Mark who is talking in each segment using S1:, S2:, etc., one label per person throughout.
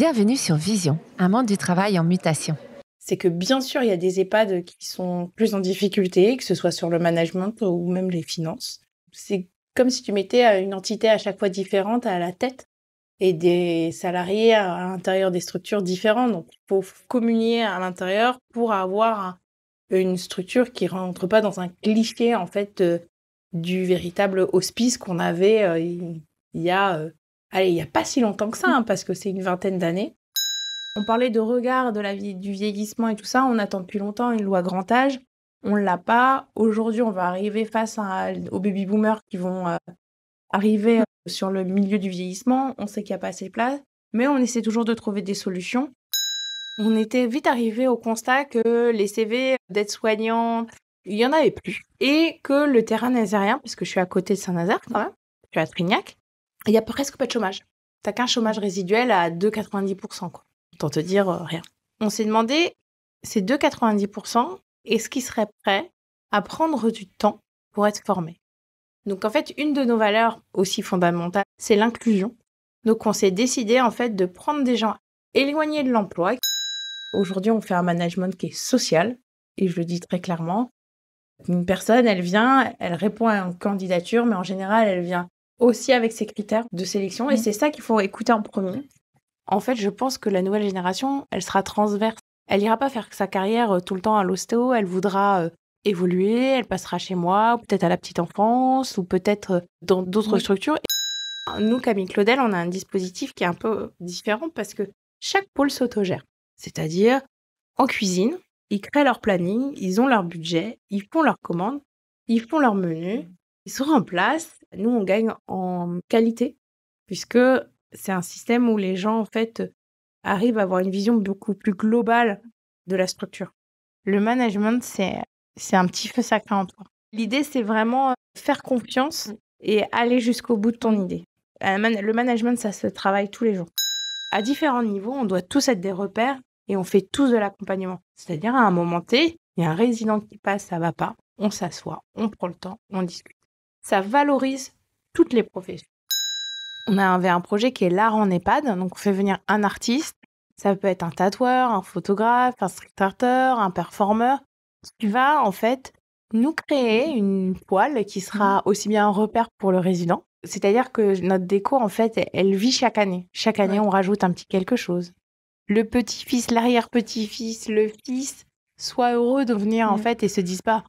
S1: Bienvenue sur Vision, un monde du travail en mutation.
S2: C'est que bien sûr, il y a des EHPAD qui sont plus en difficulté, que ce soit sur le management ou même les finances. C'est comme si tu mettais une entité à chaque fois différente à la tête et des salariés à l'intérieur des structures différentes. Donc, il faut communier à l'intérieur pour avoir une structure qui rentre pas dans un cliché, en fait, du véritable hospice qu'on avait il y a, il y a pas si longtemps que ça, hein, parce que c'est une vingtaine d'années. On parlait de regard de la vie, du vieillissement et tout ça. On attend depuis longtemps une loi grand âge. On l'a pas. Aujourd'hui, on va arriver face aux baby boomers qui vont arriver sur le milieu du vieillissement. On sait qu'il n'y a pas assez de place, mais on essaie toujours de trouver des solutions. On était vite arrivé au constat que les CV d'aides-soignants, il y en avait plus. Et que le terrain nazairien, parce que je suis à côté de Saint-Nazaire quand même, je suis à Trignac, il y a presque pas de chômage. T'as qu'un chômage résiduel à 2,90%, quoi. Autant te dire rien. On s'est demandé, ces 2,90%, est-ce qu'ils seraient prêts à prendre du temps pour être formés? Donc en fait, une de nos valeurs aussi fondamentales, c'est l'inclusion. Donc on s'est décidé en fait de prendre des gens éloignés de l'emploi. Aujourd'hui, on fait un management qui est social, et je le dis très clairement. Une personne, elle vient, elle répond à une candidature, mais en général, elle vient aussi avec ses critères de sélection, et c'est ça qu'il faut écouter en premier. En fait, je pense que la nouvelle génération, elle sera transverse. Elle ira pas faire sa carrière tout le temps à l'ostéo, elle voudra évoluer, elle passera chez moi, ou peut-être à la petite enfance, ou peut-être dans d'autres structures. Et nous, Camille Claudel, on a un dispositif qui est un peu différent parce que chaque pôle s'autogère. C'est-à-dire, en cuisine, ils créent leur planning, ils ont leur budget, ils font leurs commandes, ils font leur menu, ils sont en place. Nous, on gagne en qualité, puisque c'est un système où les gens, en fait, arrivent à avoir une vision beaucoup plus globale de la structure. Le management, c'est un petit feu sacré en toi. L'idée, c'est vraiment faire confiance et aller jusqu'au bout de ton idée. Le management, ça se travaille tous les jours. À différents niveaux, on doit tous être des repères et on fait tous de l'accompagnement. C'est-à-dire, à un moment T, il y a un résident qui passe, ça va pas, on s'assoit, on prend le temps, on discute. Ça valorise toutes les professions. On avait un projet qui est l'art en EHPAD, donc on fait venir un artiste. Ça peut être un tatoueur, un photographe, un street arter, un performeur, qui va en fait nous créer une toile qui sera aussi bien un repère pour le résident. C'est-à-dire que notre déco, en fait, elle vit chaque année. Chaque année, on rajoute un petit quelque chose. Le petit-fils, l'arrière-petit-fils, le fils, soit heureux de venir en fait et se disent pas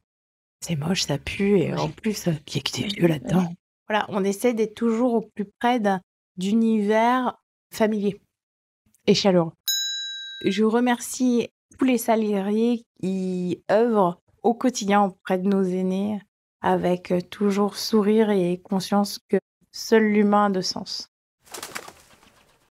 S2: c'est moche, ça pue et en plus, il y a que des vieux là-dedans. Voilà, on essaie d'être toujours au plus près d'univers familier et chaleureux. Je remercie tous les salariés qui œuvrent au quotidien auprès de nos aînés avec toujours sourire et conscience que seul l'humain a de sens.